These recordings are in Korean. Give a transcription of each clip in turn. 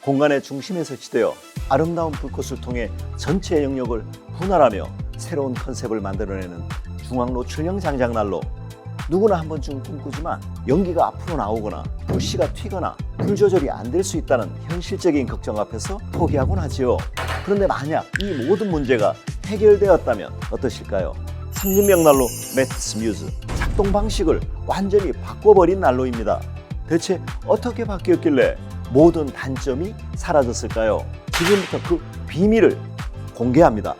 공간의 중심에 설치되어 아름다운 불꽃을 통해 전체 영역을 분할하며 새로운 컨셉을 만들어내는 중앙 노출형 장작난로. 누구나 한 번쯤 꿈꾸지만 연기가 앞으로 나오거나 불씨가 튀거나 불 조절이 안 될 수 있다는 현실적인 걱정 앞에서 포기하곤 하지요. 그런데 만약 이 모든 문제가 해결되었다면 어떠실까요? 30명 난로 매티스 뮤즈, 작동 방식을 완전히 바꿔버린 난로입니다. 대체 어떻게 바뀌었길래 모든 단점이 사라졌을까요? 지금부터 그 비밀을 공개합니다.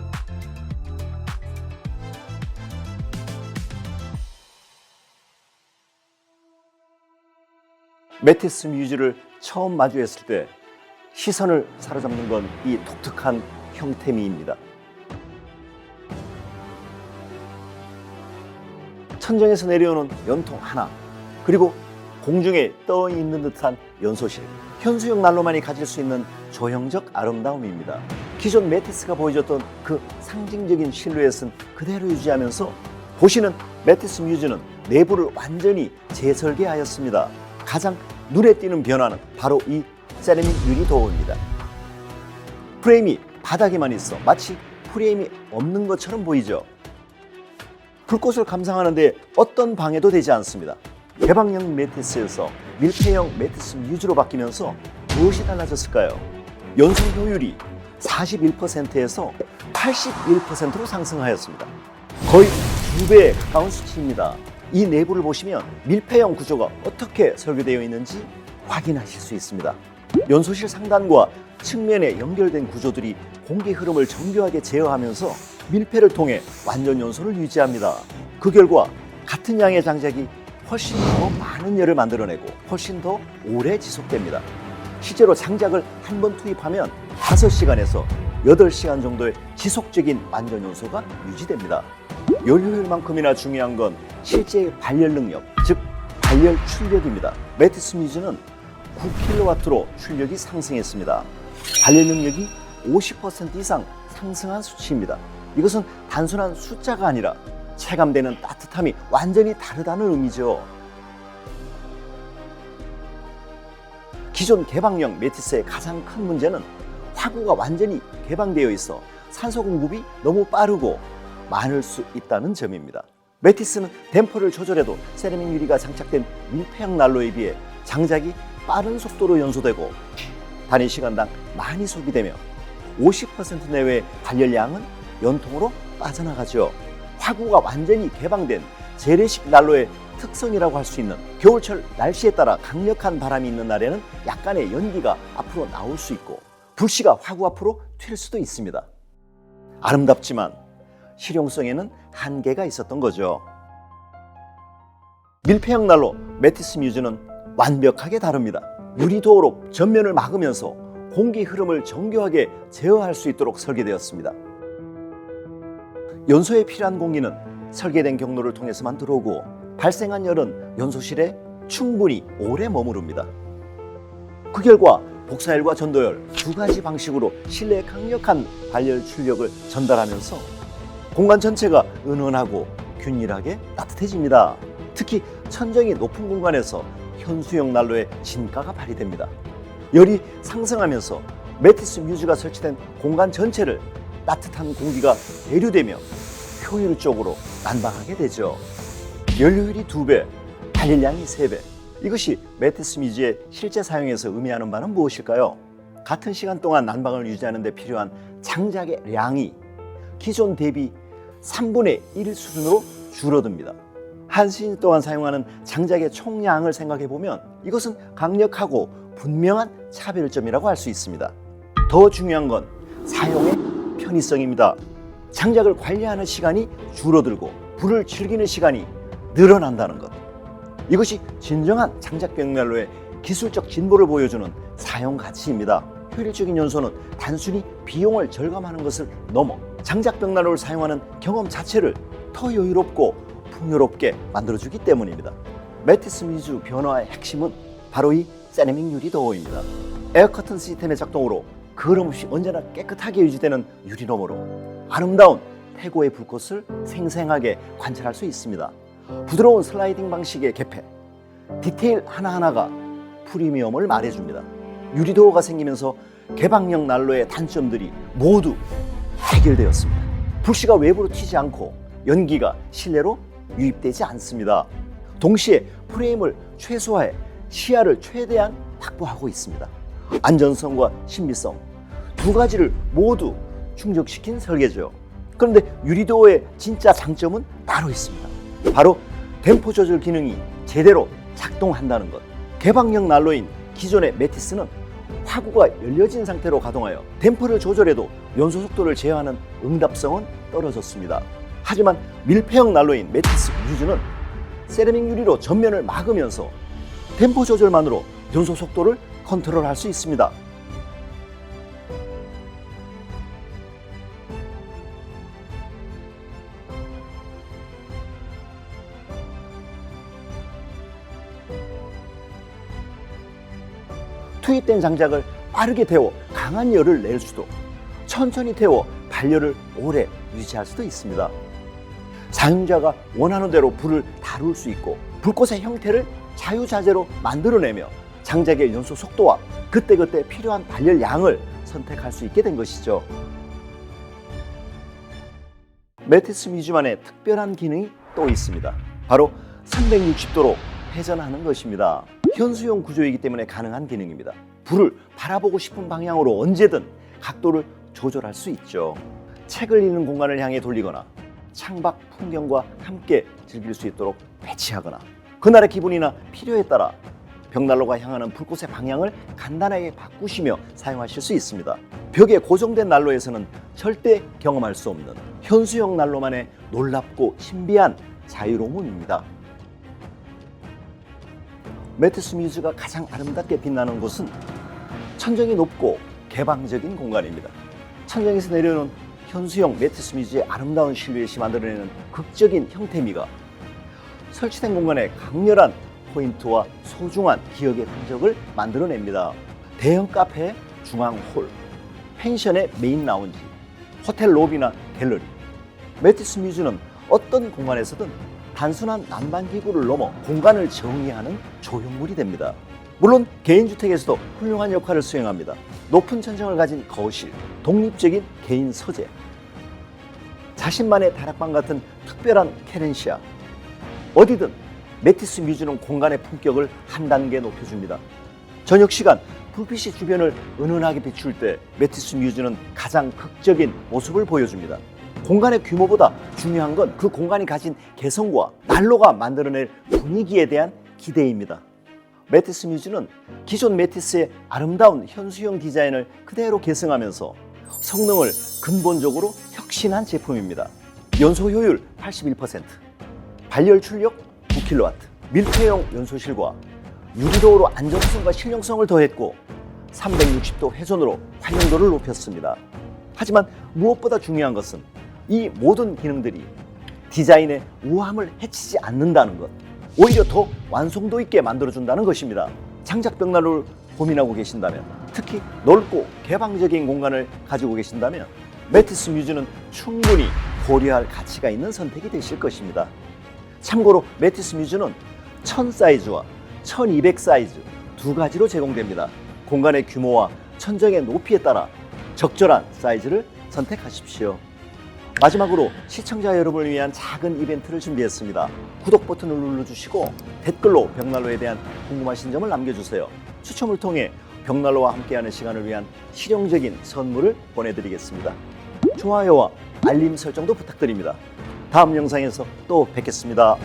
매티스 뮤즈를 처음 마주했을 때 시선을 사로잡는 건 이 독특한 형태미입니다. 천정에서 내려오는 연통 하나, 그리고 공중에 떠 있는 듯한 연소실, 현수형 난로만이 가질 수 있는 조형적 아름다움입니다. 기존 매티스가 보여줬던 그 상징적인 실루엣은 그대로 유지하면서 보시는 매티스 뮤즈는 내부를 완전히 재설계하였습니다. 가장 눈에 띄는 변화는 바로 이 세라믹 유리 도어입니다. 프레임이 바닥에만 있어 마치 프레임이 없는 것처럼 보이죠. 불꽃을 감상하는 데 어떤 방해도 되지 않습니다. 개방형 매티스에서 밀폐형 매티스 뮤즈로 바뀌면서 무엇이 달라졌을까요? 연소 효율이 41%에서 81%로 상승하였습니다. 거의 2배에 가까운 수치입니다. 이 내부를 보시면 밀폐형 구조가 어떻게 설계되어 있는지 확인하실 수 있습니다. 연소실 상단과 측면에 연결된 구조들이 공기 흐름을 정교하게 제어하면서 밀폐를 통해 완전 연소를 유지합니다. 그 결과 같은 양의 장작이 훨씬 더 많은 열을 만들어내고 훨씬 더 오래 지속됩니다. 실제로 장작을 한 번 투입하면 5시간에서 8시간 정도의 지속적인 완전 연소가 유지됩니다. 열 효율만큼이나 중요한 건 실제 발열 능력, 즉 발열 출력입니다. 매티스 뮤즈는 9kW로 출력이 상승했습니다. 발열 능력이 50% 이상 상승한 수치입니다. 이것은 단순한 숫자가 아니라 체감되는 따뜻함이 완전히 다르다는 의미죠. 기존 개방형 매티스의 가장 큰 문제는 화구가 완전히 개방되어 있어 산소 공급이 너무 빠르고 많을 수 있다는 점입니다. 매티스는 댐퍼를 조절해도 세라믹 유리가 장착된 밀폐형 난로에 비해 장작이 빠른 속도로 연소되고 단위 시간당 많이 소비되며 50% 내외의 발열량은 연통으로 빠져나가죠. 화구가 완전히 개방된 재래식 난로의 특성이라고 할 수 있는 겨울철 날씨에 따라 강력한 바람이 있는 날에는 약간의 연기가 앞으로 나올 수 있고 불씨가 화구 앞으로 튈 수도 있습니다. 아름답지만 실용성에는 한계가 있었던 거죠. 밀폐형 난로 매티스 뮤즈는 완벽하게 다릅니다. 유리도어로 전면을 막으면서 공기 흐름을 정교하게 제어할 수 있도록 설계되었습니다. 연소에 필요한 공기는 설계된 경로를 통해서만 들어오고 발생한 열은 연소실에 충분히 오래 머무릅니다. 그 결과 복사열과 전도열 두 가지 방식으로 실내에 강력한 발열 출력을 전달하면서 공간 전체가 은은하고 균일하게 따뜻해집니다. 특히 천정이 높은 공간에서 현수형 난로의 진가가 발휘됩니다. 열이 상승하면서 매티스 뮤즈가 설치된 공간 전체를 따뜻한 공기가 대류되며 효율적으로 난방하게 되죠. 연료율이 2배, 발열량이 3배. 이것이 매티스 뮤즈의 실제 사용에서 의미하는 바는 무엇일까요? 같은 시간 동안 난방을 유지하는 데 필요한 장작의 량이 기존 대비 3분의 1 수준으로 줄어듭니다. 한 시즌 동안 사용하는 장작의 총량을 생각해 보면 이것은 강력하고 분명한 차별점이라고 할 수 있습니다. 더 중요한 건 사용의 편의성입니다. 장작을 관리하는 시간이 줄어들고 불을 즐기는 시간이 늘어난다는 것. 이것이 진정한 장작벽난로의 기술적 진보를 보여주는 사용 가치입니다. 효율적인 연소는 단순히 비용을 절감하는 것을 넘어 장작벽난로를 사용하는 경험 자체를 더 여유롭고 풍요롭게 만들어주기 때문입니다. 매티스 뮤즈 변화의 핵심은 바로 이 세라믹 유리 도어입니다. 에어커튼 시스템의 작동으로 그름없이 언제나 깨끗하게 유지되는 유리 너머로 아름다운 태고의 불꽃을 생생하게 관찰할 수 있습니다. 부드러운 슬라이딩 방식의 개폐, 디테일 하나하나가 프리미엄을 말해줍니다. 유리도어가 생기면서 개방형 난로의 단점들이 모두 해결되었습니다. 불씨가 외부로 튀지 않고 연기가 실내로 유입되지 않습니다. 동시에 프레임을 최소화해 시야를 최대한 확보하고 있습니다. 안전성과 신비성 두 가지를 모두 충족시킨 설계죠. 그런데 유리도어의 진짜 장점은 따로 있습니다. 바로 댐퍼 조절 기능이 제대로 작동한다는 것. 개방형 난로인 기존의 메티스는 화구가 열려진 상태로 가동하여 댐퍼를 조절해도 연소 속도를 제어하는 응답성은 떨어졌습니다. 하지만 밀폐형 난로인 메티스 뮤즈는 세라믹 유리로 전면을 막으면서 댐퍼 조절만으로 연소 속도를 컨트롤할 수 있습니다. 투입된 장작을 빠르게 태워 강한 열을 낼 수도, 천천히 태워 발열을 오래 유지할 수도 있습니다. 사용자가 원하는 대로 불을 다룰 수 있고 불꽃의 형태를 자유자재로 만들어내며 장작의 연소 속도와 그때그때 필요한 발열 양을 선택할 수 있게 된 것이죠. 메티스 뮤즈만의 특별한 기능이 또 있습니다. 바로 360도로 회전하는 것입니다. 현수용 구조이기 때문에 가능한 기능입니다. 불을 바라보고 싶은 방향으로 언제든 각도를 조절할 수 있죠. 책을 읽는 공간을 향해 돌리거나 창밖 풍경과 함께 즐길 수 있도록 배치하거나 그날의 기분이나 필요에 따라 벽난로가 향하는 불꽃의 방향을 간단하게 바꾸시며 사용하실 수 있습니다. 벽에 고정된 난로에서는 절대 경험할 수 없는 현수용 난로만의 놀랍고 신비한 자유로움입니다. 메티스 뮤즈가 가장 아름답게 빛나는 곳은 천정이 높고 개방적인 공간입니다. 천정에서 내려오는 현수형 메티스 뮤즈의 아름다운 실루엣이 만들어내는 극적인 형태미가 설치된 공간에 강렬한 포인트와 소중한 기억의 흔적을 만들어냅니다. 대형 카페의 중앙 홀, 펜션의 메인 라운지, 호텔 로비나 갤러리, 메티스 뮤즈는 어떤 공간에서든 단순한 난방기구를 넘어 공간을 정의하는 조형물이 됩니다. 물론 개인주택에서도 훌륭한 역할을 수행합니다. 높은 천정을 가진 거실, 독립적인 개인 서재, 자신만의 다락방 같은 특별한 캐렌시아, 어디든 메티스 뮤즈는 공간의 품격을 한 단계 높여줍니다. 저녁 시간 불빛이 주변을 은은하게 비출 때 메티스 뮤즈는 가장 극적인 모습을 보여줍니다. 공간의 규모보다 중요한 건 그 공간이 가진 개성과 난로가 만들어낼 분위기에 대한 기대입니다. 메티스 뮤즈는 기존 메티스의 아름다운 현수형 디자인을 그대로 계승하면서 성능을 근본적으로 혁신한 제품입니다. 연소 효율 81%, 발열 출력 9kW, 밀폐형 연소실과 유리도어로 안정성과 실용성을 더했고 360도 회전으로 활용도를 높였습니다. 하지만 무엇보다 중요한 것은 이 모든 기능들이 디자인의 우아함을 해치지 않는다는 것, 오히려 더 완성도 있게 만들어준다는 것입니다. 장작 벽난로를 고민하고 계신다면, 특히 넓고 개방적인 공간을 가지고 계신다면 메티스 뮤즈는 충분히 고려할 가치가 있는 선택이 되실 것입니다. 참고로 메티스 뮤즈는 1000 사이즈와 1200 사이즈 두 가지로 제공됩니다. 공간의 규모와 천정의 높이에 따라 적절한 사이즈를 선택하십시오. 마지막으로 시청자 여러분을 위한 작은 이벤트를 준비했습니다. 구독 버튼을 눌러주시고 댓글로 벽난로에 대한 궁금하신 점을 남겨주세요. 추첨을 통해 벽난로와 함께하는 시간을 위한 실용적인 선물을 보내드리겠습니다. 좋아요와 알림 설정도 부탁드립니다. 다음 영상에서 또 뵙겠습니다.